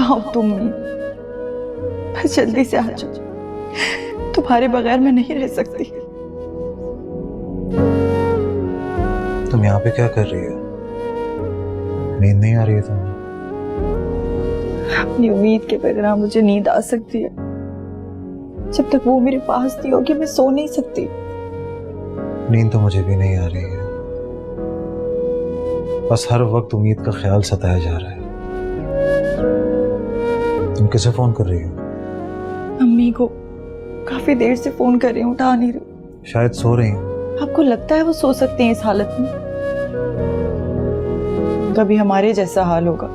कहाँ हो तुम? बस जल्दी से आ जाओ, तुम्हारे बगैर मैं नहीं रह सकती। तुम यहाँ पे क्या कर रही हो? नींद नहीं आ रही है तुम्हें? अपनी उम्मीद के बगैर मुझे नींद आ सकती है? जब तक वो मेरे पास नहीं होगी मैं सो नहीं सकती। नींद तो मुझे भी नहीं आ रही है, बस हर वक्त उम्मीद का ख्याल सताया जा रहा है। तुम किसे फोन कर रही हो? अम्मी को काफी देर से फोन कर रही हूँ, उठा नहीं रही। शायद सो रही हैं। आपको लगता है वो सो सकते हैं इस हालत में? कभी हमारे जैसा हाल होगा।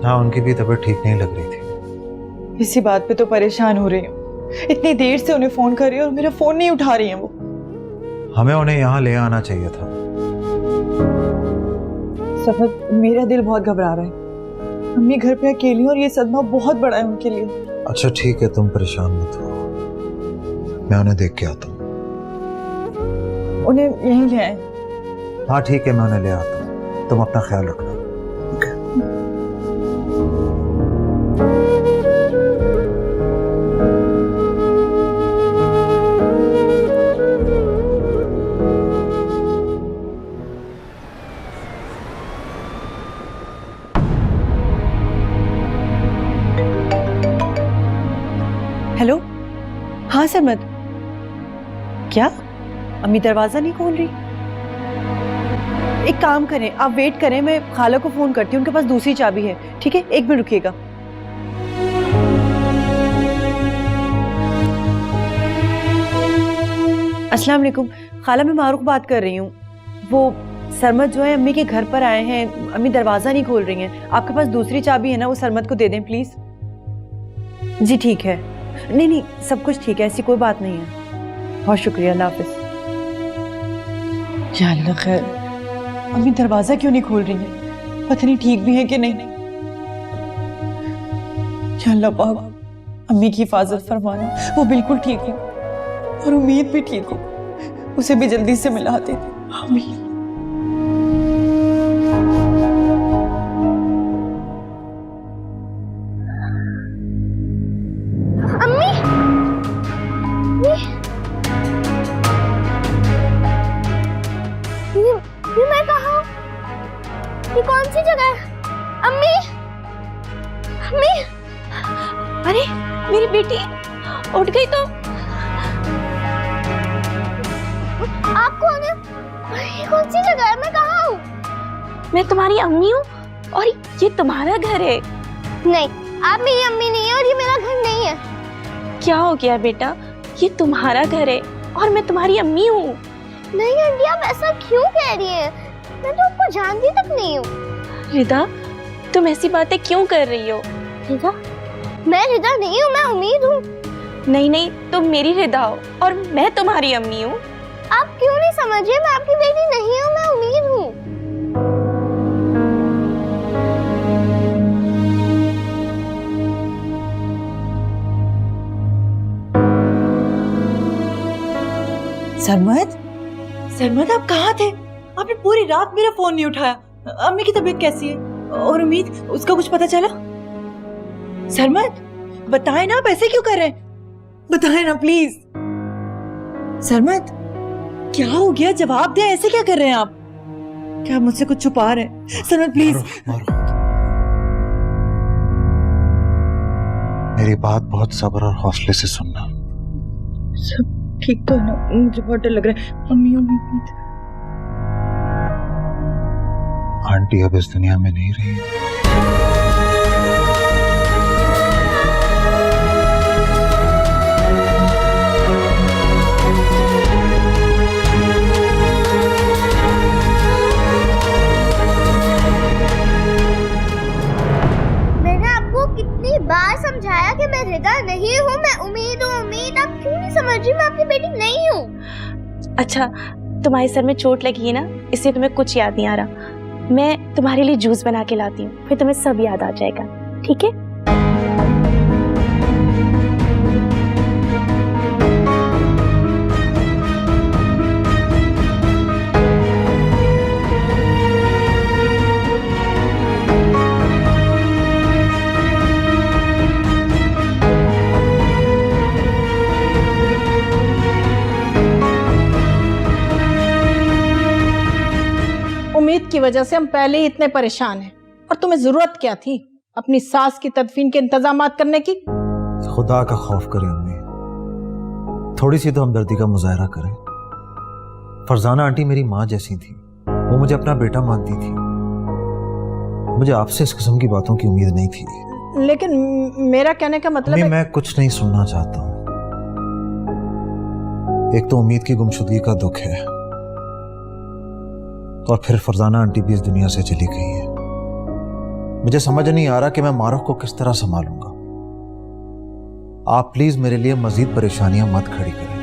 हाँ, उनकी भी तबीयत ठीक नहीं लग रही थी। इसी बात पे तो परेशान हो रही हूँ। इतनी देर से उन्हें फोन कर रही हूँ और मेरा फोन नहीं उठा रही हैं वो। हमें उन्हें यहाँ ले आना चाहिए था। सफर, मेरा दिल बहुत घबरा रहा है। अम्मी घर पे अकेली और ये सदमा बहुत बड़ा है उनके लिए। अच्छा ठीक है, तुम परेशान मत हो, मैं उन्हें देख के आता हूँ। उन्हें यहीं ले आए। हाँ ठीक है, मैं उन्हें ले आता हूँ, तुम अपना ख्याल रखना। हेलो, हाँ सरमद। क्या अम्मी दरवाजा नहीं खोल रही? एक काम करें, आप वेट करें, मैं खाला को फोन करती हूँ, उनके पास दूसरी चाबी है। ठीक है, एक मिनट रुकिएगा। अस्सलाम वालेकुम खाला, मैं मारूफ बात कर रही हूँ। वो सरमद जो है अम्मी के घर पर आए हैं, अम्मी दरवाजा नहीं खोल रही हैं। आपके पास दूसरी चाबी है ना, वो सरमद को दे दें प्लीज। जी ठीक है। नहीं नहीं, सब कुछ ठीक है, ऐसी कोई बात नहीं है। बहुत शुक्रिया, अल्लाह हाफिज। या अल्लाह खैर, अम्मी दरवाजा क्यों नहीं खोल रही है? पता नहीं ठीक भी है कि नहीं। या अल्लाह पाक अम्मी की हिफाजत फरमाना, वो बिल्कुल ठीक है और उम्मीद भी ठीक हो, उसे भी जल्दी से मिला दे। आमीन। ये मैं कहाँ हूँ? ये कौन सी जगह है? अम्मी, अम्मी, अरे मेरी बेटी उठ गई तो। आप कौन है? ये कौन सी जगह है? मैं कहाँ हूँ? मैं तुम्हारी अम्मी हूँ और ये तुम्हारा घर है। नहीं, आप मेरी अम्मी नहीं है और ये मेरा घर नहीं है। क्या हो गया बेटा? ये तुम्हारा घर है और मैं तुम्हारी अम्मी हूँ। नहीं आंटी, आप ऐसा क्यों कह रही हैं? मैं तो आपको जानती तक नहीं हूँ। रिदा, तुम ऐसी बातें क्यों कर रही हो? रिदा? मैं रिदा नहीं हूँ, मैं उम्मीद हूँ। नहीं नहीं, तुम मेरी रिदा हो और मैं तुम्हारी अम्मी हूँ। आप क्यों नहीं समझ रहे? मैं आपकी बेटी नहीं हूँ, मैं उम्मीद हूँ। सरमद, सरमद आप कहाँ थे? आपने पूरी रात मेरा फोन नहीं उठाया। अम्मी की तबीयत कैसी है? और उम्मीद, उसका कुछ पता चला? सरमद बताएं ना, आप ऐसे क्यों कर रहे हैं? बताएं ना प्लीज। सरमद क्या हो गया? जवाब दे, ऐसे क्या कर रहे हैं आप? क्या आप मुझसे कुछ छुपा रहे हैं? सरमद प्लीज। मेरी बात बहुत सब्र और हौसले से सुनना। सब ठीक तो है ना? मुझे बहुत डर लग रहा है। अम्मी, उम्मीद, आंटी अब इस दुनिया में नहीं रही। मैंने आपको कितनी बार समझाया कि मैं रिदा नहीं हूँ, मैं उम्मीद हूँ। उम्मीद, आप क्यों नहीं समझ रही? मैं आपकी बेटी नहीं हूँ। अच्छा, तुम्हारे सर में चोट लगी है ना, इसलिए तुम्हें कुछ याद नहीं आ रहा। मैं तुम्हारे लिए जूस बना के लाती हूँ, फिर तुम्हें सब याद आ जाएगा। ठीक है? की वजह से हम पहले ही इतने परेशान हैं, और तुम्हें जरूरत क्या थी अपनी सास की तदफीन के इंतजामात करने की? खुदा का खौफ करें अम्मी, थोड़ी सी तो हमदर्दी का मुजाहरा करें। फरजाना आंटी मेरी माँ जैसी थी, वो मुझे अपना बेटा मानती थी। मुझे आपसे इस किस्म की बातों की उम्मीद नहीं थी। लेकिन मेरा कहने का मतलब है... मैं कुछ नहीं सुनना चाहता हूँ। एक तो उम्मीद की गुमशुदगी का दुख है, और फिर फरजाना आंटी भी इस दुनिया से चली गई है। मुझे समझ नहीं आ रहा कि मैं मारूफ को किस तरह संभालूंगा। आप प्लीज मेरे लिए मजीद परेशानियां मत खड़ी करें।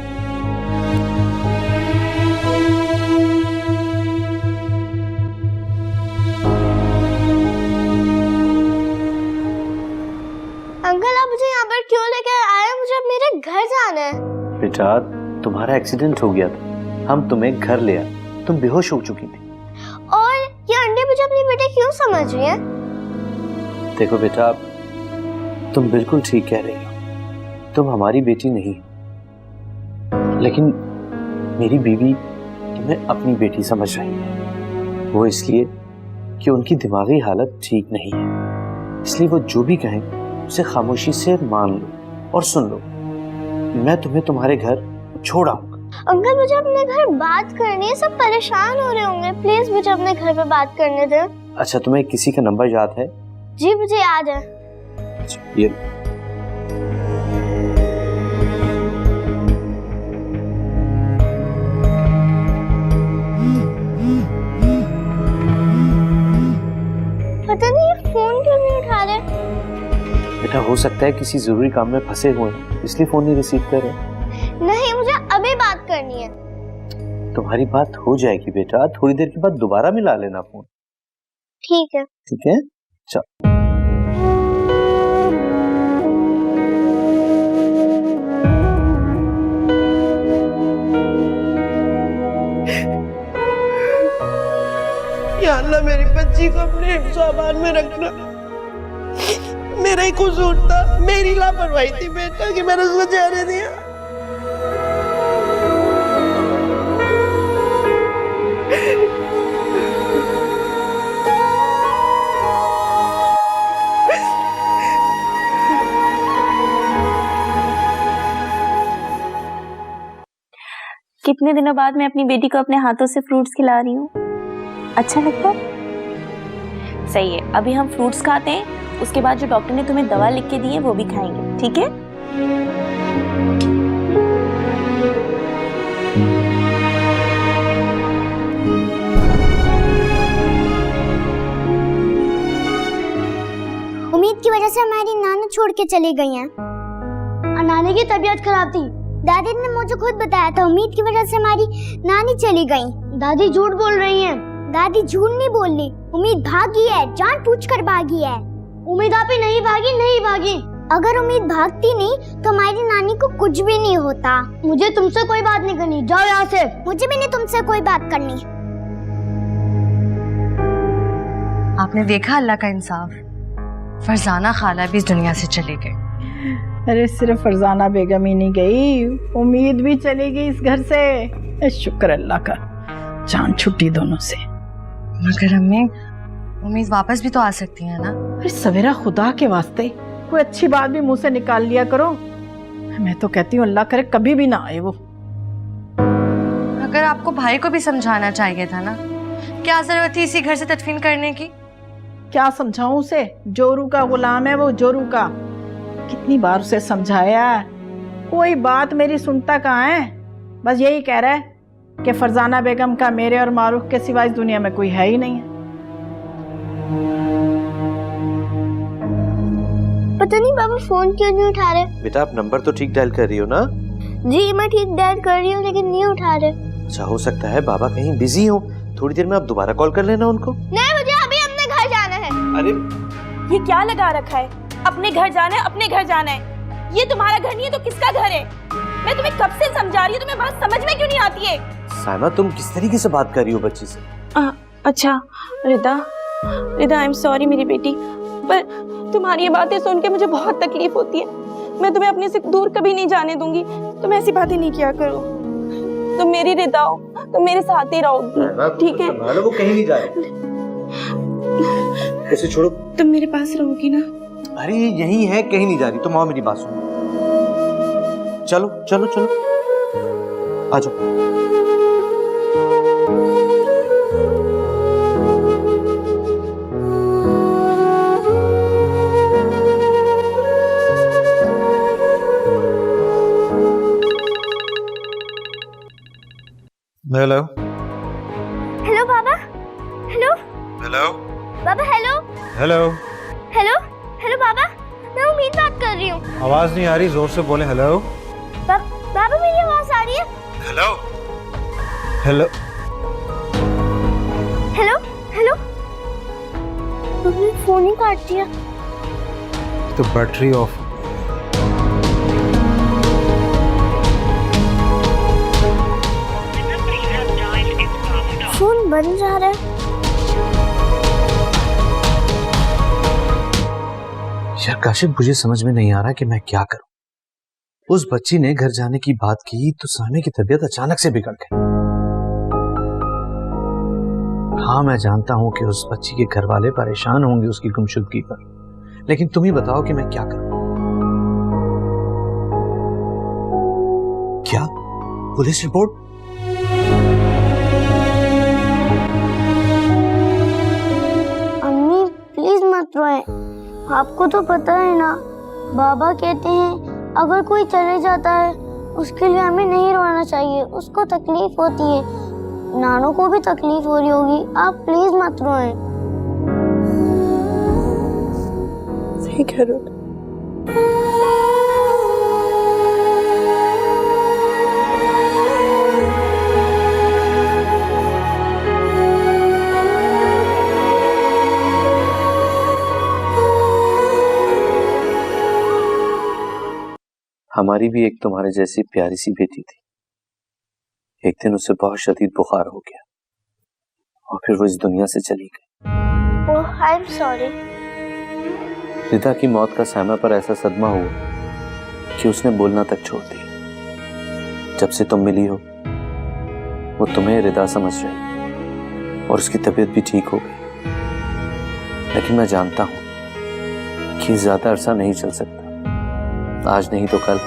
अंकल आप मुझे यहाँ पर क्यों लेकर आए? मुझे अब मेरे घर जाना है। बेटा तुम्हारा एक्सीडेंट हो गया था, हम तुम्हें घर ले आए, तुम बेहोश हो चुकी थी। और ये आंटी मुझे अपनी बेटी क्यों समझ रही है? देखो बेटा, तुम बिल्कुल ठीक कह रही हो, तुम हमारी बेटी नहीं, लेकिन मेरी बीवी तुम्हें अपनी बेटी समझ रही है। वो इसलिए कि उनकी दिमागी हालत ठीक नहीं है, इसलिए वो जो भी कहें उसे खामोशी से मान लो और सुन लो। मैं तुम्हें तुम्हारे घर छोड़ आऊंगा। अंकल मुझे अपने घर बात करनी है, सब परेशान हो रहे होंगे, प्लीज मुझे अपने घर पे बात करने दे। अच्छा तुम्हें किसी का नंबर याद है? जी मुझे याद है। अच्छा, ये पता नहीं ये फोन क्यों नहीं उठा रहे। बेटा हो सकता है किसी जरूरी काम में फंसे हुए हैं, इसलिए फोन नहीं रिसीव कर रहे। नहीं मुझे अभी बात करनी है। तुम्हारी बात हो जाएगी बेटा, थोड़ी देर के बाद दोबारा मिला लेना फोन। ठीक है। ठीक है, चल। या अल्लाह मेरी बच्ची को अपने हिफ्ज़-ओ-अमान में रखना। मेरा ही कसूर था, मेरी लापरवाही थी बेटा कि मैंने उसको जाने दिया। कितने दिनों बाद मैं अपनी बेटी को अपने हाथों से फ्रूट्स खिला रही हूँ। अच्छा लगता है? सही है, अभी हम फ्रूट्स खाते हैं, उसके बाद जो डॉक्टर ने तुम्हें दवा लिख के दी है वो भी खाएंगे, ठीक है? उम्मीद की वजह से हमारी नाना छोड़ के चली गई हैं। और नानी की तबीयत खराब थी, दादी ने मुझे खुद बताया था। उम्मीद की वजह से हमारी नानी चली गई। दादी झूठ बोल रही हैं। दादी झूठ नहीं बोल रही, उम्मीद भागी है, जान पूछकर भागी है। उम्मीद आप ही नहीं भागी, नहीं भागी। अगर उम्मीद भागती नहीं तो हमारी नानी को कुछ भी नहीं होता। मुझे तुमसे कोई बात नहीं करनी, जाओ यहाँ से। मुझे भी नहीं तुमसे कोई बात करनी। आपने देखा अल्लाह का इंसाफ, फरजाना खाला भी इस दुनिया से चले गए। अरे सिर्फ फरजाना बेगम ही नहीं गई, उम्मीद भी चली गई इस घर से। शुक्र अल्लाह का, जान छुट्टी दोनों से। मगर हमें उम्मीद वापस भी तो आ सकती है ना। अरे सवेरा, खुदा के वास्ते कोई अच्छी बात भी मुंह से निकाल लिया करो। मैं तो कहती हूँ अल्लाह करे कभी भी ना आए वो। अगर आपको भाई को भी समझाना चाहिए था ना, क्या जरूरत थी इसी घर से तदफीन करने की? क्या समझाऊं उसे? जोरू का गुलाम है वो, जोरू का। कितनी बार उसे समझाया, कोई बात मेरी सुनता कहाँ है। बस यही कह रहा है कि फरजाना बेगम का मेरे और मारूफ के सिवा इस दुनिया में कोई है ही नहीं है। पता नहीं बाबा फोन क्यों नहीं उठा रहे। बेटा आप नंबर तो ठीक डायल कर रही हो ना? जी मैं ठीक डायल कर रही हूँ लेकिन नहीं उठा रहे। अच्छा हो सकता है बाबा कहीं बिजी हो, थोड़ी देर में आप दोबारा कॉल कर लेना उनको। नहीं मुझे अभी अपने घर जाना है। अरे ये क्या लगा रखा है? अपने घर जाना है, अपने घर जाना है। ये तुम्हारा घर नहीं है तो किसका घर है? मैं तुम्हें कब से समझा रही हूँ, तुम्हें बात समझ में क्यों नहीं आती है? साइमा तुम किस तरीके से बात कर रही हो बच्ची से? अच्छा रिदा, आई एम सॉरी मेरी बेटी, पर तुम्हारी ये बातें सुन के मुझे बहुत तकलीफ होती है। मैं तुम्हें अपने से दूर कभी नहीं जाने दूंगी, तुम ऐसी बातें नहीं किया करो। तुम मेरी रिदा हो, तुम मेरे साथ ही रहोगी, ठीक है? वो कहीं नहीं जा रही। ऐसे छोड़ो। तुम मेरे पास रहोगी ना? अरे यही है, कहीं नहीं जा रही। तुम आओ मेरी बात सुनो। चलो चलो चलो, आ जाओ। हेलो हेलो बाबा। हेलो हेलो बाबा। हेलो हेलो हेलो हेलो बाबा, मैं उम्मीद बात कर रही हूँ। आवाज नहीं आ रही, जोर से बोले। हेलो बाबा मेरी आवाज आ रही है? Hello hello hello hello. तुमने फोन ही काट दिया। तो बैटरी ऑफ। फोन बंद जा रहा है। यार काशिफ, मुझे समझ में नहीं आ रहा कि मैं क्या करूं। उस बच्ची ने घर जाने की बात की तो सामे की तबीयत अचानक से बिगड़ गई। हाँ, मैं जानता हूं कि उस बच्ची के घर वाले परेशान होंगे उसकी गुमशुदगी पर, लेकिन तुम ही बताओ कि मैं क्या करूं। क्या पुलिस रिपोर्ट? अम्मी प्लीज मत रोए। आपको तो पता है ना, बाबा कहते हैं अगर कोई चले जाता है उसके लिए हमें नहीं रोना चाहिए, उसको तकलीफ होती है। नानू को भी तकलीफ हो रही होगी, आप प्लीज मत रोएं। सही कह रहे हो। हमारी भी एक तुम्हारे जैसी प्यारी सी बेटी थी। एक दिन उसे बहुत शदीद बुखार हो गया और फिर वो इस दुनिया से चली गई। ओह आई एम सॉरी। रिदा की मौत का सामा पर ऐसा सदमा हुआ कि उसने बोलना तक छोड़ दिया। जब से तुम मिली हो वो तुम्हें रिदा समझ रही और उसकी तबीयत भी ठीक हो गई। लेकिन मैं जानता हूं कि ज्यादा अरसा नहीं चल सकता। आज नहीं तो कल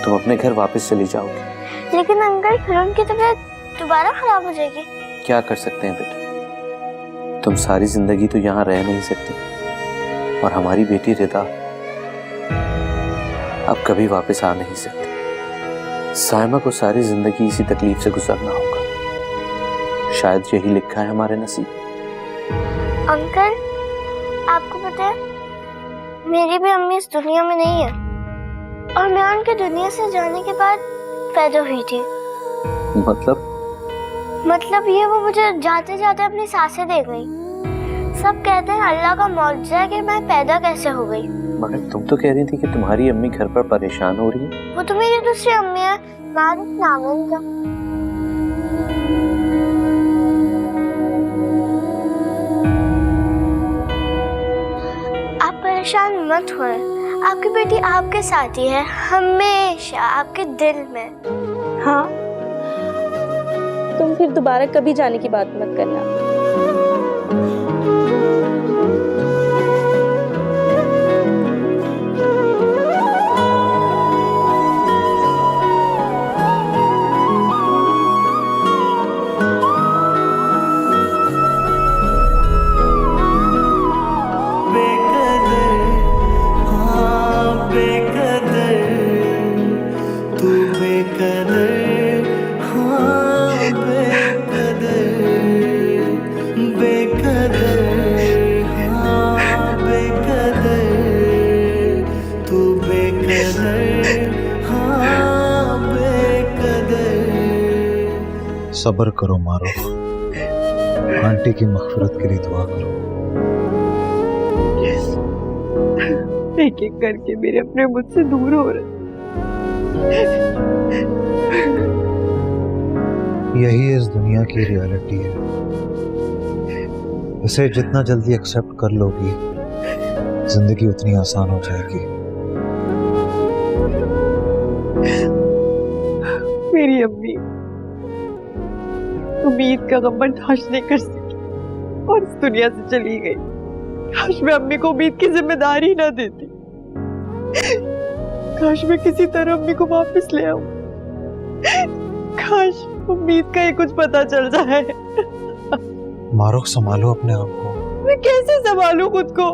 तुम अपने घर वापस चली जाओगी। लेकिन अंकल फिर उनकी तबीयत दोबारा खराब हो जाएगी। क्या कर सकते हैं बेटा, तुम सारी जिंदगी तो यहाँ रह नहीं सकती और हमारी बेटी रिदा अब कभी वापस आ नहीं सकती। साइमा को सारी जिंदगी इसी तकलीफ से गुजरना होगा। शायद यही लिखा है हमारे नसीब। अंकल आपको पता है मेरी भी अम्मी इस दुनिया में नहीं है और मैं उनके दुनिया से जाने के बाद पैदा हुई थी। मतलब ये वो मुझे जाते जाते अपनी सांसें दे गई। सब कहते हैं अल्लाह का मौजज़ा है कि मैं पैदा कैसे हो गई। मगर तुम तो कह रही थी कि तुम्हारी अम्मी घर पर परेशान हो रही है। वो तो मेरी दूसरी अम्मी है, नाम है उनका। आप परेशान मत होए, आपकी बेटी आपके साथ ही है, हमेशा आपके दिल में। हाँ, तुम फिर दोबारा कभी जाने की बात मत करना। सब्र करो मारो, आंटी की मग़फ़िरत के लिए दुआ करो। एक एक करके मेरे अपने मुझसे दूर हो रहे। यही इस दुनिया की रियलिटी है। इसे जितना जल्दी एक्सेप्ट कर लोगी, जिंदगी उतनी आसान हो जाएगी। मेरी अम्मी उम्मीद का गम बर्दाश्त नहीं कर सकी और इस दुनिया से चली गई। काश मैं अम्मी को उम्मीद की जिम्मेदारी ना देती। काश मैं किसी तरह अम्मी को वापस ले आऊं। काश उम्मीद का ही कुछ पता चल जाए। मारूख, संभालो अपने आप को। मैं कैसे संभालूं खुद को?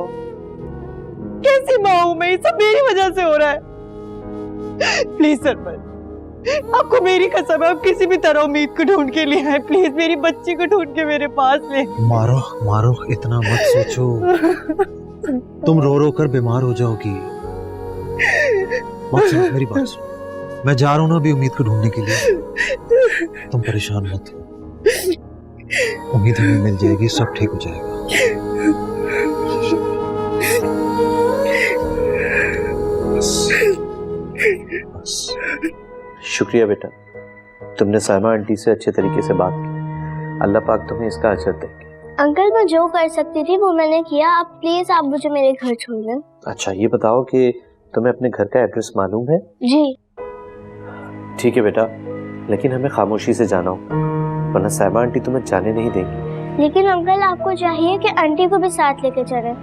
कैसी माँ हूं मैं? ये सब मेरी वजह से हो रहा है। प्लीज सरपंच, आपको मेरी कसम है, आप किसी भी तरह उम्मीद को ढूंढ के ले आए। प्लीज मेरी बच्ची को ढूंढ के मेरे पास ले। मारूख, मारूख, इतना मत सोचो। तुम रो रो कर बीमार हो जाओगी। मत सुनो, मेरी बात सुनो। मैं जा रहा हूं ना अभी उम्मीद को ढूंढने के लिए। तुम परेशान मत हो, उम्मीद हमें मिल जाएगी, सब ठीक हो जाएगा। बस। शुक्रिया बेटा, तुमने साइमा आंटी से अच्छे तरीके से बात की। अल्लाह पाक तुम्हें इसका अजर देंगे। अंकल मैं जो कर सकती थी वो मैंने किया। आप प्लीज आप मुझे मेरे घर छोड़ दें। अच्छा ये बताओ कि तुम्हें अपने घर का एड्रेस मालूम है? जी। ठीक है बेटा, लेकिन हमें खामोशी से जाना हो, वरना साइमा आंटी तुम्हें जाने नहीं देंगी। लेकिन अंकल आपको चाहिए कि आंटी को भी साथ लेके चलें।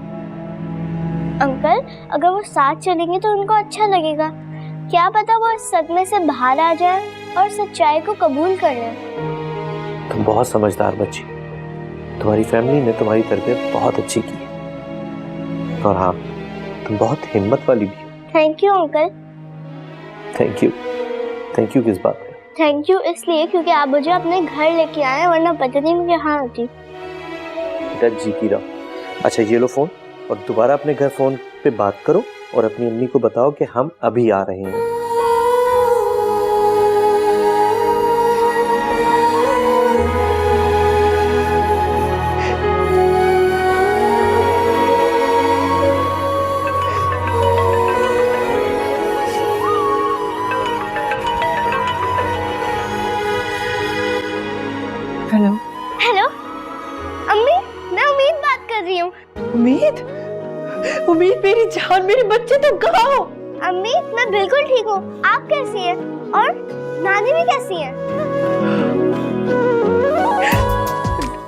अंकल अगर वो साथ चलेंगे तो उनको अच्छा लगेगा। क्या पता वो इस सदमे से बाहर आ जाए और सच्चाई को कबूल कर लें। तुम बहुत समझदार बच्ची, तुम्हारी फैमिली ने तुम्हारी तरबियत बहुत अच्छी की है। और हाँ, तुम बहुत हिम्मत वाली भी हो। Thank you uncle. Thank you. Thank you किस बात का? थैंक यू इसलिए क्योंकि आप मुझे अपने घर लेके आए, वरना पता नहीं मैं कहाँ होती। बेटा जी की रहो। अच्छा ये लो फोन और दोबारा अपने घर फोन पे बात करो और अपनी अम्मी को बताओ कि हम अभी आ रहे हैं। हेलो। हेलो अम्मी, मैं उम्मीद बात कर रही हूँ। उम्मीद? उम्मीद मेरी जान, मेरे बच्चे, तुम कहाँ हो? अम्मी मैं बिल्कुल ठीक हूँ। आप कैसी हैं? और नानी भी कैसी हैं?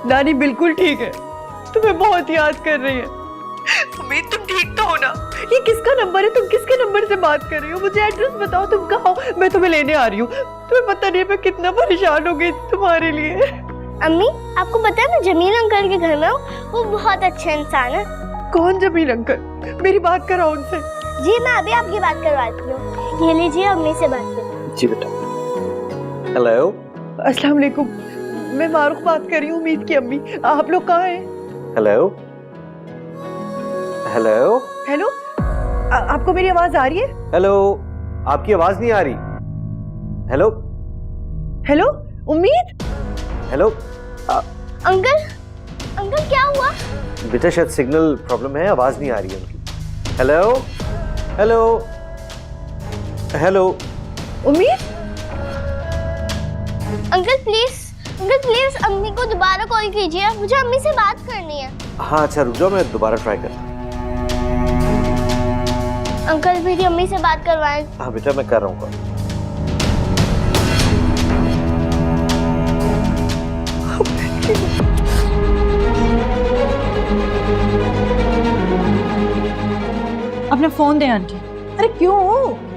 नानी बिल्कुल ठीक है, तुम्हें बहुत याद कर रही है। उम्मीद तुम ठीक तो हो ना? ये किसका नंबर है? तुम किसके नंबर से बात कर रही हो? मुझे एड्रेस बताओ, तुम कहाँ हो? मैं तुम्हें लेने आ रही हूँ। तुम्हें पता नहीं मैं कितना परेशान हो गई तुम्हारे लिए। अम्मी आपको पता है मैं जमील अंकल के घर में हूँ, वो बहुत अच्छे इंसान है। कौन जमील अंकल? मेरी बात कराओ उनसे। जी मैं अभी आपकी बात करवाती हूँ। ये लीजिए अम्मी से बात करें। जी बेटा। हेलो। अस्सलाम वालेकुम, मैं मारूख बात कर रही हूँ, उम्मीद की अम्मी। आप लोग कहाँ हैं? हेलो। हेलो। हेलो, आपको मेरी आवाज आ रही है? हेलो, आपकी आवाज नहीं आ रही। हेलो। हेलो उम्मीद। हेलो। अंकल अंकल क्या हुआ? बेटा शायद सिग्नल प्रॉब्लम है, आवाज नहीं आ रही है उनकी। हेलो। हेलो। हेलो। उम्मीद। अंकल प्लीज अम्मी को दोबारा कॉल कीजिए, मुझे अम्मी से बात करनी है। हाँ अच्छा रुक जाओ, मैं दोबारा ट्राई करता हूँ। अंकल मेरी अम्मी से बात करवाएं। हाँ बेटा मैं कर रहा हूँ कॉल। अपना फोन दें आंटी। अरे क्यों?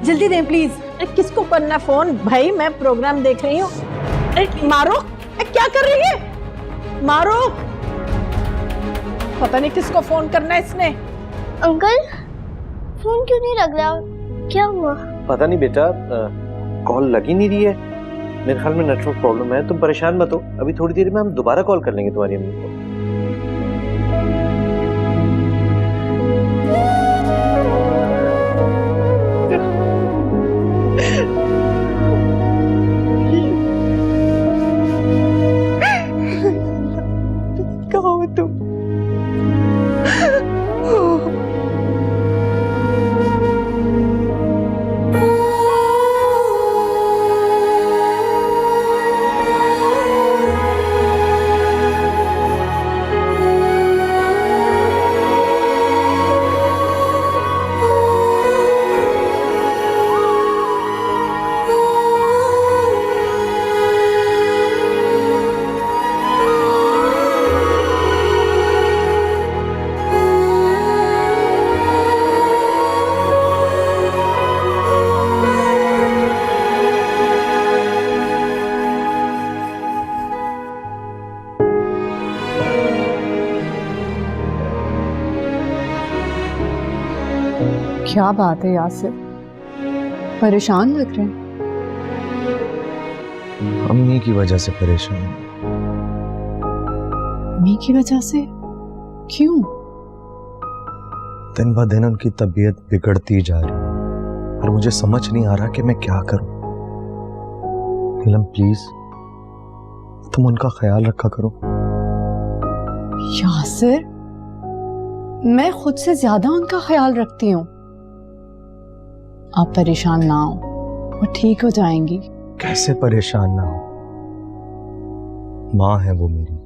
जल्दी दें प्लीज। अरे किसको करना फोन? भाई मैं प्रोग्राम देख रही हूँ। अरे मारो, क्या कर रही है? मारो, पता नहीं किसको फोन करना है इसने। अंकल फोन क्यों नहीं लग रहा? क्या हुआ? पता नहीं बेटा, कॉल लग ही नहीं रही है। मेरे ख्याल में नेटवर्क प्रॉब्लम है। तुम परेशान मत हो, अभी थोड़ी देर में हम दोबारा कॉल कर लेंगे तुम्हारी अम्मी को। कहाँ हो तुम? क्या बात है यासिर, परेशान लग रहे हैं? अम्मी की वजह से परेशान हूं। अम्मी की वजह से? क्यों? दिन ब दिन उनकी तबीयत बिगड़ती जा रही और मुझे समझ नहीं आ रहा कि मैं क्या करूं। नीलम प्लीज तुम उनका ख्याल रखा करो। यासिर, मैं खुद से ज्यादा उनका ख्याल रखती हूँ। आप परेशान ना हो, वो ठीक हो जाएंगी। कैसे परेशान ना हो, माँ है वो मेरी।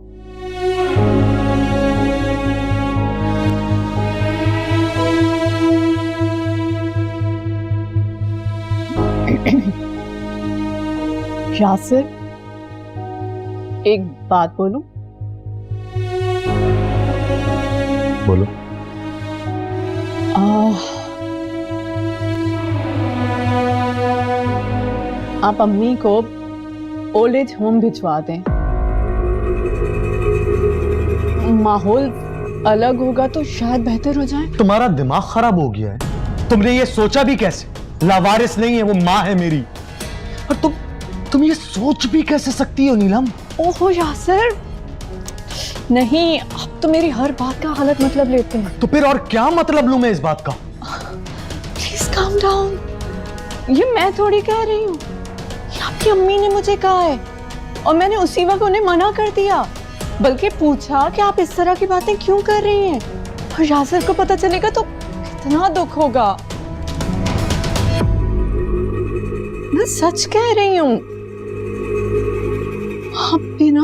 यासिर, एक बात बोलूं? बोलो। आप अम्मी को ओल्ड एज होम भिजवा दें। माहौल अलग होगा तो शायद बेहतर हो जाए। तुम्हारा दिमाग खराब हो गया है। तुमने ये सोचा भी कैसे? लावारिस नहीं है वो, माँ है मेरी। और तुम ये सोच भी कैसे सकती हो नीलम? ओहो यासिर, नहीं, आप तो मेरी हर बात का गलत मतलब लेते हैं। तो फिर और क्या मतलब लूं मैं इस बात का? Please calm down. ये मैं थोड़ी कह रही हूँ, ये आपकी अम्मी ने मुझे कहा है और मैंने उसी वक्त उन्हें मना कर दिया, बल्कि पूछा कि आप इस तरह की बातें क्यों कर रही हैं। और यासिर को पता चलेगा तो कितना दुख होगा। मैं सच कह रही हूँ। आप भी ना।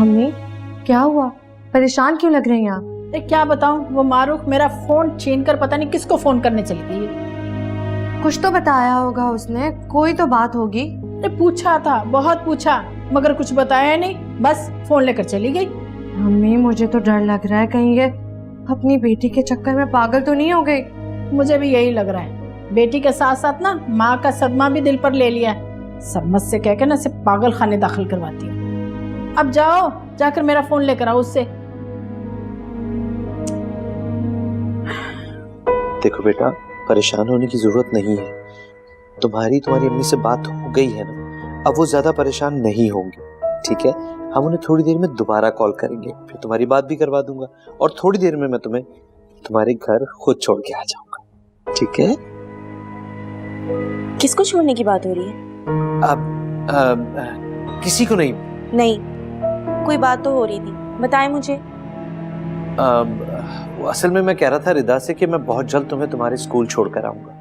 मम्मी, क्या हुआ? परेशान क्यों लग रही हैं आप? क्या बताऊं, वो मारूफ मेरा फोन छीन कर पता नहीं किसको फोन करने चली गई है। कुछ तो बताया होगा उसने, कोई तो बात होगी। पूछा था, बहुत पूछा, मगर कुछ बताया नहीं, बस फोन लेकर चली गई। मम्मी, मुझे तो डर लग रहा है कहीं ये अपनी बेटी के चक्कर में पागल तो नहीं हो गई। मुझे भी यही लग रहा है। बेटी के साथ साथ ना माँ का सदमा भी दिल पर ले लिया है। सरमत से कहकर ना सिर्फ पागल खाने दाखिल करवाती हूँ। अब जाओ, जाकर मेरा फोन लेकर आओ उससे। देखो बेटा, परेशान होने की जरूरत नहीं है। तुम्हारी अम्मी से बात हो गई है ना, अब वो ज्यादा परेशान नहीं होंगे। ठीक है, हम उन्हें थोड़ी देर में दोबारा कॉल करेंगे, फिर तुम्हारी बात भी करवा दूंगा और थोड़ी देर में मैं तुम्हें तुम्हारे घर खुद छोड़ के आ जाऊंगा। ठीक है? किसको छोड़ने की बात हो रही है? अब किसी को नहीं। नहीं, कोई बात तो हो रही थी, बताएं मुझे। असल में मैं कह रहा था रिदा से कि मैं बहुत जल्द तुम्हें तुम्हारे स्कूल छोड़कर आऊंगा।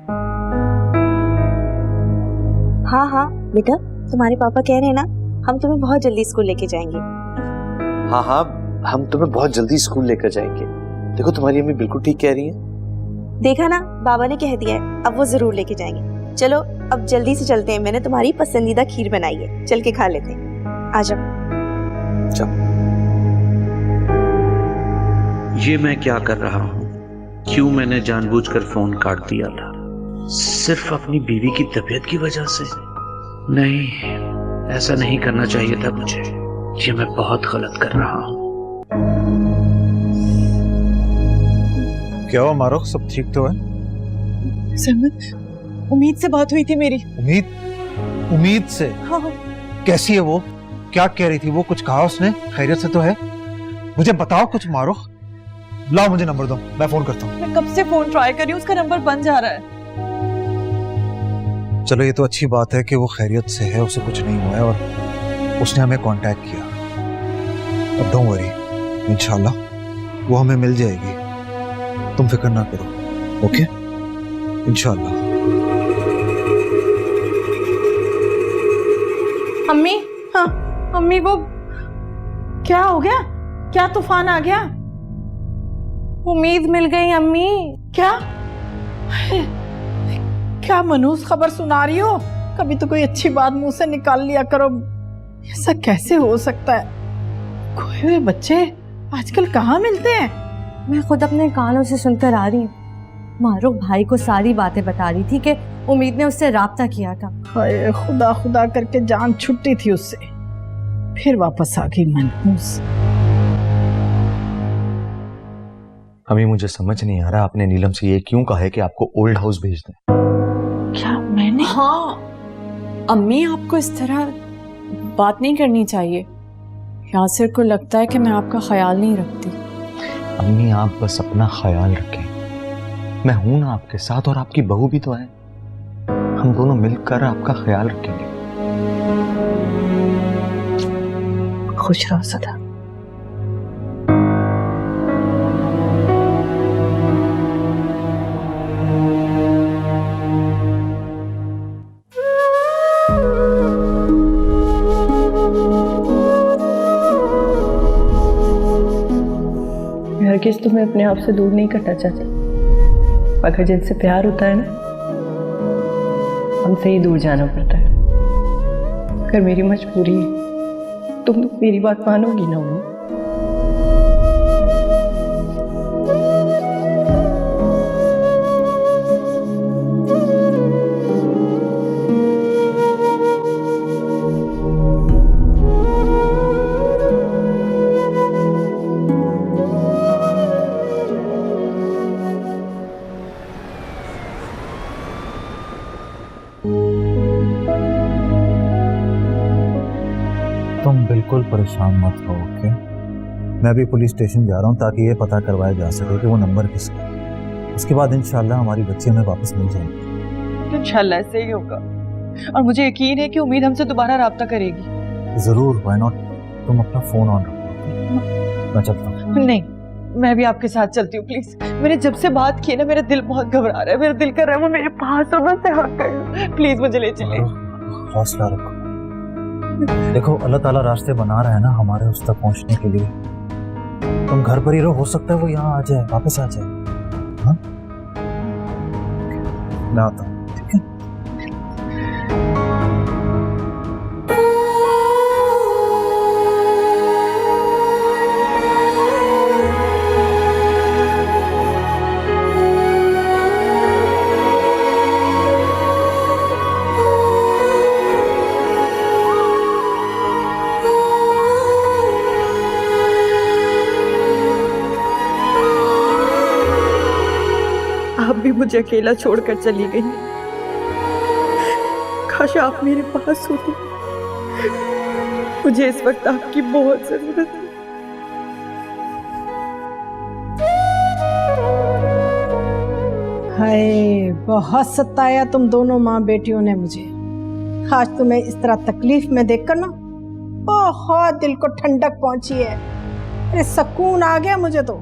हाँ हाँ बेटा, तुम्हारे पापा कह रहे हैं ना, हम तुम्हें बहुत जल्दी स्कूल लेके जाएंगे। हाँ हाँ, हम तुम्हें बहुत जल्दी स्कूल लेकर जाएंगे। देखो तुम्हारी अम्मी बिल्कुल ठीक कह रही है। देखा ना, बाबा ने कह दिया है, अब वो जरूर लेके जाएंगे। चलो अब जल्दी से चलते हैं, मैंने तुम्हारी पसंदीदा खीर बनाई है, चल के खा लेते हैं। आ जाओ। ये मैं क्या कर रहा हूँ? क्यों मैंने जानबूझकर फोन काट दिया था? सिर्फ अपनी बीवी की तबीयत की वजह से? नहीं, ऐसा नहीं करना चाहिए था मुझे। ये मैं बहुत गलत कर रहा हूँ। क्या हुआ मारूफ, सब ठीक तो है? सरमत, उम्मीद से बात हुई थी मेरी। उम्मीद से? हाँ। कैसी है वो? क्या कह रही थी वो? कुछ कहा उसने? खैरियत से तो है? मुझे बताओ कुछ मारूफ। लाओ मुझे नंबर दो, मैं फोन करता हूँ। मैं कब से फोन ट्राई कर रही हूँ, उसका नंबर बंद जा रहा है। चलो ये तो अच्छी बात है कि वो खैरियत से है, उसे कुछ नहीं हुआ है और उसने हमें कांटेक्ट किया। अब डोंट वरी, इंशाल्लाह वो हमें मिल जाएगी, तुम फिक्र ना करो। ओके, इंशाल्लाह। अम्मी, हाँ अम्मी, वो क्या हो गया? क्या तूफान आ गया? उम्मीद मिल गई अम्मी। क्या क्या मनहूस खबर सुना रही हो? कभी तो कोई अच्छी बात मुंह से निकाल लिया करो। ऐसा कैसे हो सकता है? खोए हुए बच्चे आजकल कहाँ मिलते हैं? मैं खुद अपने कानों से सुनकर आ रही हूँ। मारूफ भाई को सारी बातें बता रही थी कि उम्मीद ने उससे राब्ता किया था। हाय खुदा खुदा करके जान छुट्टी थी उससे, फिर वापस आ गई मनहूस। अम्मी मुझे समझ नहीं आ रहा आपने नीलम से ये क्यों कहा है कि आपको ओल्ड हाउस भेज दें। क्या मैंने? हाँ अम्मी, आपको इस तरह बात नहीं करनी चाहिए। यासिर को लगता है कि मैं आपका ख्याल नहीं रखती। अम्मी आप बस अपना ख्याल रखें, मैं हूं ना आपके साथ, और आपकी बहू भी तो है। हम दोनों मिलकर आपका ख्याल रखेंगे। खुश रहो सदा। हरगिज़ तुम्हें अपने आप से दूर नहीं करना चाहती, मगर जिनसे प्यार होता है ना, हमसे ही दूर जाना पड़ता है। अगर मेरी मजबूरी है, तुम मेरी बात मानोगी ना उन्हें? तुम बिल्कुल परेशान मत हो, ओके? मैं अभी पुलिस स्टेशन जा रहा हूँ ताकि ये पता करवाया जा सके कि वो नंबर किसका है। उसके बाद इंशाल्लाह हमारी बच्ची हमें वापस मिल जाएगी। इंशाल्लाह ऐसे ही होगा, और मुझे यकीन है कि उम्मीद हमसे दोबारा राब्ता करेगी। जरूर, व्हाई नॉट? तुम अपना फोन ऑन रखो, मैं चलता हूँ। नहीं, मैं भी आपके साथ चलती हूँ प्लीज। मैंने जब से बात की ना, मेरा दिल बहुत घबरा रहा है। मेरा दिल कर रहा है वो मेरे पास और मैं हक कर, प्लीज मुझे ले चले। हौसला रखो। देखो अल्लाह ताला रास्ते बना रहा है ना हमारे उस तक पहुंचने के लिए। तुम घर पर ही रहो, हो सकता है वो यहाँ आ जाए, वापस आ जाए। हाँ, मैं आता हूँ, ठीक है? आप भी मुझे अकेला छोड़कर चली गई। काश आप मेरे पास होती, मुझे इस वक्त आपकी बहुत जरूरत है। हाय बहुत सताया तुम दोनों माँ बेटियों ने मुझे। आज तुम्हें इस तरह तकलीफ में देखकर ना बहुत दिल को ठंडक पहुंची है। अरे सुकून आ गया मुझे तो।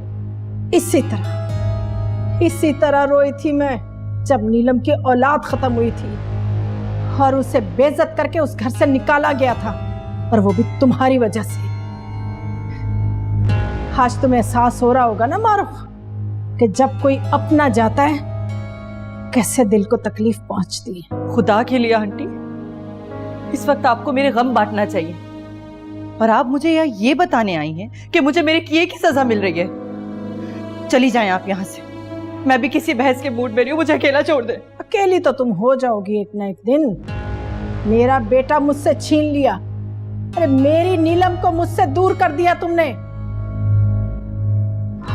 इसी तरह रोई थी मैं जब नीलम की औलाद खत्म हुई थी और उसे बेइज्जत करके उस घर से निकाला गया था, और वो भी तुम्हारी वजह से। आज तुम्हें एहसास हो रहा होगा ना मारूफ कि जब कोई अपना जाता है कैसे दिल को तकलीफ पहुंचती है। खुदा के लिए आंटी, इस वक्त आपको मेरे गम बांटना चाहिए, और आप मुझे यहाँ ये बताने आई हैं कि मुझे मेरे किए की सजा मिल रही है। चली जाएं आप यहाँ से, मैं भी किसी बहस के मूड में नहीं हूँ, मुझे अकेला छोड़ दे। अकेली तो तुम हो जाओगी एक ना एक दिन। मेरा बेटा मुझसे छीन लिया, अरे मेरी नीलम को मुझसे दूर कर दिया तुमने।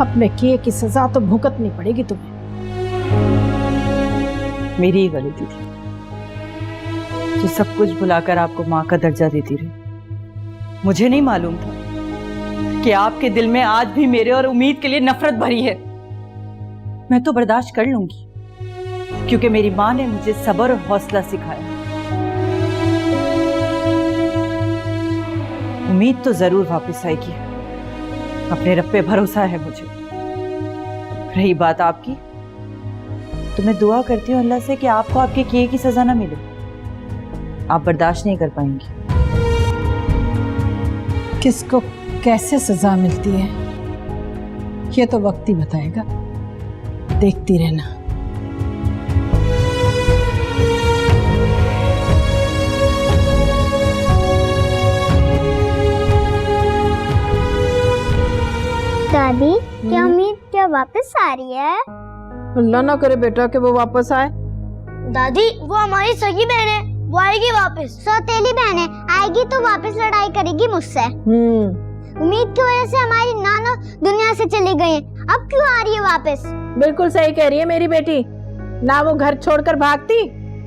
अपने किए की सजा तो भुगतनी पड़ेगी तुम्हें। मेरी ही गलती थी जो सब कुछ भुलाकर आपको माँ का दर्जा देती रही। मुझे नहीं मालूम था कि आपके दिल में आज भी मेरे और उम्मीद के लिए नफरत भरी है। मैं तो बर्दाश्त कर लूंगी, क्योंकि मेरी माँ ने मुझे सब्र और हौसला सिखाया। उम्मीद तो जरूर वापस आएगी, अपने रब पे भरोसा है मुझे। रही बात आपकी, तो मैं दुआ करती हूँ अल्लाह से कि आपको आपके किए की सजा ना मिले। आप बर्दाश्त नहीं कर पाएंगी। किसको कैसे सजा मिलती है ये तो वक्त ही बताएगा, देखती रहना। दादी क्या उम्मीद क्या वापस आ रही है? अल्लाह ना करे बेटा कि वो वापस आए। दादी वो हमारी सगी बहन है, वो आएगी वापस। सौतेली बहन है, आएगी तो वापस लड़ाई करेगी मुझसे। उम्मीद की वजह से हमारी नाना दुनिया से चली गई है, अब क्यों आ रही है वापस? बिल्कुल सही कह रही है मेरी बेटी, ना वो घर छोड़कर भागती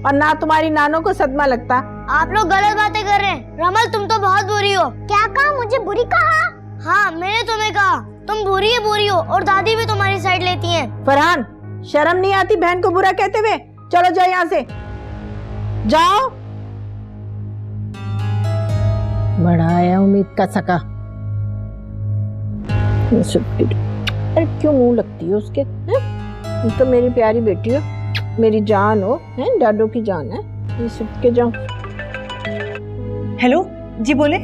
और ना तुम्हारी नानों को सदमा लगता। आप लोग गलत बातें कर रहे हैं। रमल तुम तो बहुत बुरी हो। क्या कहा? मुझे बुरी कहा? हाँ मैंने तुम्हें कहा तुम बुरी हो और दादी भी तुम्हारी साइड लेती हैं। फरहान शर्म नहीं आती बहन को बुरा कहते हुए? चलो जाओ यहाँ से, जाओ। बड़ा आया उम्मीद का सका। अरे क्यों मुंह लगती है उसके? तुम तो मेरी प्यारी बेटी हो, मेरी जान हो, हैं? डाडो की जान है। ये सुट के जाओ। हेलो जी बोले।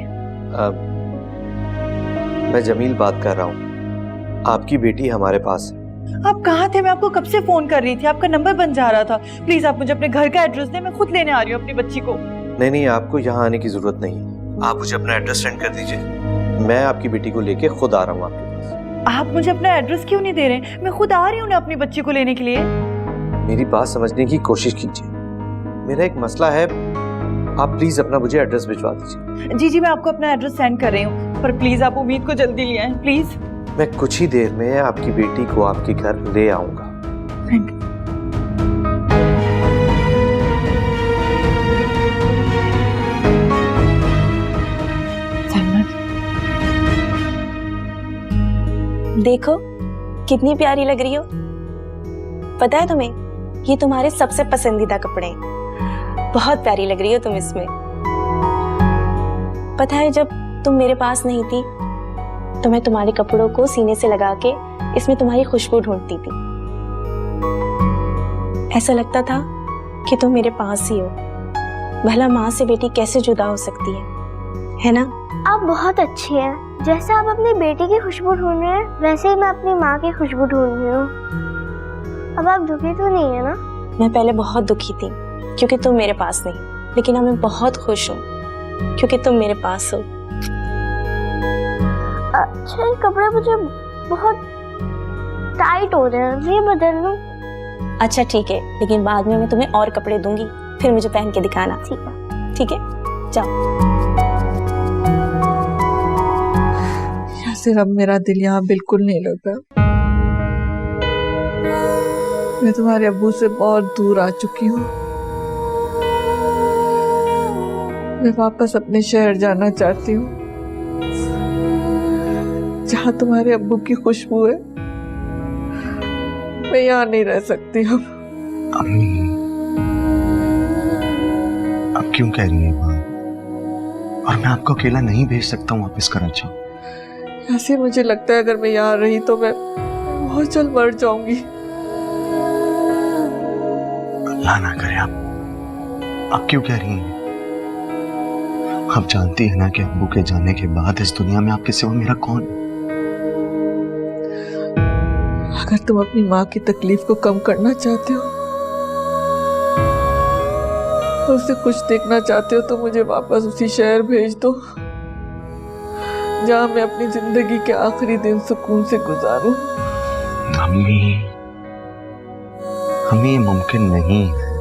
मैं जमील बात कर रहा हूँ, आपकी बेटी हमारे पास है। आप कहाँ थे? मैं आपको कब से फोन कर रही थी, आपका नंबर बन जा रहा था। प्लीज आप मुझे अपने घर का एड्रेस दें, मैं खुद लेने आ रही हूँ अपनी बच्ची को। नहीं, आपको यहाँ आने की जरूरत नहीं है। आप मुझे अपना एड्रेस सेंड कर दीजिए, मैं आपकी बेटी को लेके खुद आ रहा हूँ आपके पास। आप मुझे अपना एड्रेस क्यों नहीं दे रहे? मैं खुद आ रही हूँ ना अपनी बच्ची को लेने के लिए। मेरी बात समझने की कोशिश कीजिए, मेरा एक मसला है, आप प्लीज अपना मुझे एड्रेस भिजवा दीजिए। जी मैं आपको अपना एड्रेस सेंड कर रही हूँ, पर प्लीज आप उम्मीद को जल्दी ले आएं प्लीज। मैं कुछ ही देर में आपकी बेटी को आपके घर ले आऊंगा। Thank you. देखो कितनी प्यारी लग रही हो। पता है तुम्हें, ये तुम्हारे सबसे पसंदीदा कपड़े हैं। बहुत प्यारी लग रही हो तुम इसमें। पता है जब तुम मेरे पास नहीं थी तो मैं तुम्हारे कपड़ों को सीने से लगा के इसमें तुम्हारी खुशबू ढूंढती थी। ऐसा लगता था कि तुम मेरे पास ही हो। भला माँ से बेटी कैसे जुदा हो सकती है ना? आप बहुत अच्छी हैं। जैसे आप अपनी बेटी की खुशबू ढूंढ रहे हैं, वैसे ही मैं अपनी माँ की खुशबू ढूंढ रही हूँ। अब आप दुखी तो नहीं है ना? मैं पहले बहुत दुखी थी क्योंकि तुम मेरे पास नहीं, लेकिन अब मैं बहुत खुश हूँ क्योंकि तुम मेरे पास हो। अच्छा ये कपड़े मुझे बहुत टाइट हो रहे हैं, ये बदल लूं? अच्छा ठीक है, लेकिन बाद में मैं तुम्हें और कपड़े दूंगी, फिर मुझे पहन के दिखाना। ठीक है जाओ। यासिर अब मेरा दिल यहाँ बिल्कुल नहीं लगता। मैं तुम्हारे अब्बू से बहुत दूर आ चुकी हूँ। मैं वापस अपने शहर जाना चाहती हूँ जहाँ तुम्हारे अब्बू की खुशबू है। मैं यहाँ नहीं रह सकती अब। अम्मी, अब क्यों कह रही हैं बात? और मैं आपको अकेला नहीं भेज सकता हूँ वापस कराची। ऐसे मुझे लगता है अगर मैं यहाँ रही तो मैं बहुत जल्द मर जाऊंगी। अल्लाह ना करे। आप क्यों कह रही हैं? आप जानती है ना कि अब्बू के जाने के बाद इस दुनिया में आपके सिवा मेरा कौन? अगर तुम अपनी माँ की तकलीफ को कम करना चाहते हो और उसे खुश देखना चाहते हो तो मुझे वापस उसी शहर भेज दो जहाँ मैं अपनी जिंदगी के आखिरी दिन सुकून से गुजारूं। अम्मी, हमें ये मुमकिन नहीं है।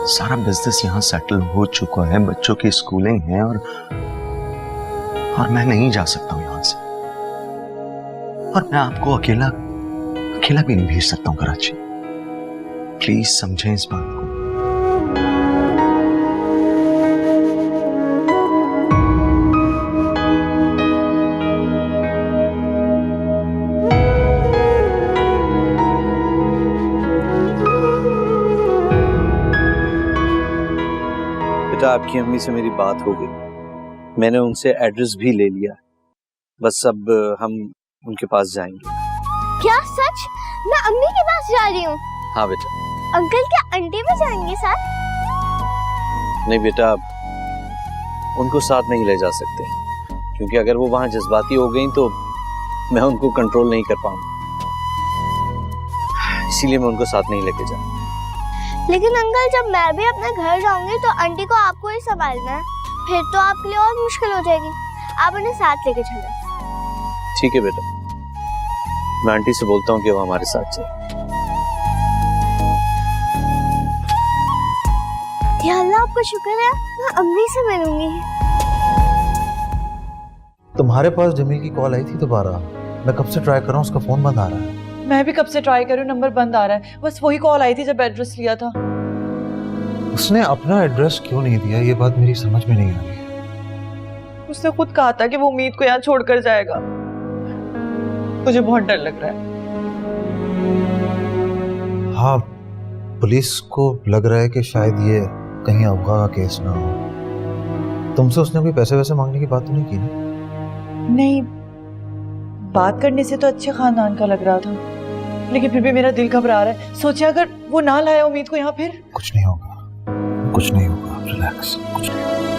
सारा बिजनेस यहाँ सेटल हो चुका है, बच्चों की स्कूलिंग है और मैं नहीं जा सकता हूँ यहाँ से। और मैं आपको अकेला भी नहीं भेज सकता हूँ कराची। प्लीज समझें इस बात को। बेटा आपकी अम्मी से मेरी बात हो गई, मैंने उनसे एड्रेस भी ले लिया, बस अब हम उनके पास जाएंगे। क्या सच? मैं अम्मी के पास जा रही हूँ? हाँ बेटा। अंकल क्या आंटी भी जाएंगे साथ? नहीं बेटा, उनको साथ नहीं ले जा सकते क्योंकि अगर वो वहां जज्बाती हो गई तो मैं उनको कंट्रोल नहीं कर पाऊंगा, इसीलिए मैं उनको साथ नहीं लेके जा। लेकिन अंकल जब मैं भी अपने घर जाऊंगी तो आंटी को आपको ही संभालना है, फिर तो आपके लिए और मुश्किल हो जाएगी। आप उन्हें साथ लेके चले। ठीक है बेटा, मैं आंटी से बोलता हूँ कि वो हमारे साथ चले। आपका शुक्र है मैं अम्मी से मिलूंगी। तुम्हारे पास जमील की कॉल आई थी दोबारा? मैं कब से ट्राई कर रहा हूँ, उसका फोन बंद आ रहा है। मैं भी कब से ट्राई कर रही हूँ, नंबर बंद आ रहा है। बस वही कॉल आई थी जब एड्रेस लिया था। उसने अपना एड्रेस क्यों नहीं दिया, ये बात मेरी समझ में नहीं आ रही है। उसने खुद कहा था कि वो उम्मीद को यहाँ छोड़कर जाएगा। मुझे बहुत डर लग रहा है। हाँ, पुलिस को लग रहा है कि शायद ये कहीं अगवा का केस ना हो। तुमसे उसने कोई पैसे वैसे मांगने की बात तो नहीं की ना? नहीं, बात करने से तो अच्छे खानदान का लग रहा था, लेकिन फिर भी मेरा दिल घबरा रहा है। सोचे अगर वो ना लाया उम्मीद को यहाँ फिर। कुछ नहीं होगा, कुछ नहीं होगा, रिलैक्स, कुछ नहीं होगा।